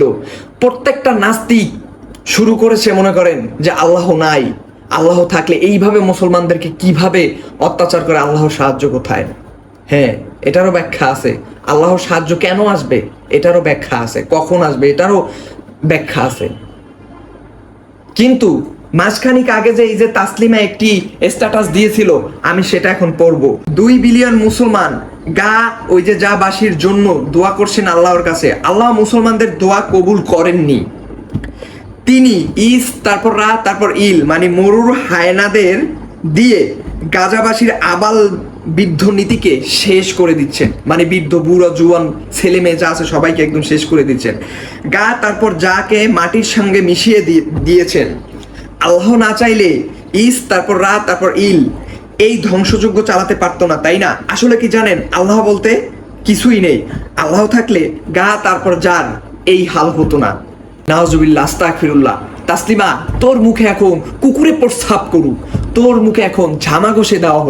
তো প্রত্যেকটা নাস্তিক শুরু করেছে মনে করেন যে আল্লাহ নাই, আল্লাহ থাকলে এইভাবে মুসলমানদেরকে কিভাবে অত্যাচার করে, আল্লাহর সাহায্য কোথায়? হ্যাঁ, এটারও ব্যাখ্যা আছে। আল্লাহর সাহায্য কেন আসবে এটারও ব্যাখ্যা আছে, কখন আসবে এটারও ব্যাখ্যা আছে। কিন্তু মাসখানিক আগে যে এই যে তাসলিমা একটি স্ট্যাটাস দিয়েছিল, আমি সেটা এখন পড়ব। 2 বিলিয়ন মুসলমান ওই যে যা বাসীর জন্য দোয়া করছেন আল্লাহর কাছে, আল্লাহ মুসলমানদের দোয়া কবুল করেননি। তিনি তারপর রাত তারপর ইল মানে মরুর হায়নাদের দিয়ে গাজাবাসীর আবাল বৃদ্ধ নীতিকে শেষ করে দিচ্ছেন, মানে বৃদ্ধ বুড়ো জুয়ান ছেলে মেয়ে যা আছে সবাইকে একদম শেষ করে দিচ্ছেন। তারপর যাকে মাটির সঙ্গে মিশিয়ে দিয়েছেন। আল্লাহ না চাইলে তারপর রাত তারপর ইল এই ধ্বংসযজ্ঞ চালাতে পারতো না, তাই না? আসলে কি জানেন, আল্লাহ বলতে কিছুই নেই। আল্লাহ থাকলে তারপর যার এই হাল হতো না। নাউজুবিল্লাহ, আস্তাগফিরুল্লাহ। তাসলিমা, তোর মুখে এখন কুকুরে প্রস্রাব করুক, তোর মুখে এখন ঝামা ঘষে দেওয়া হোক।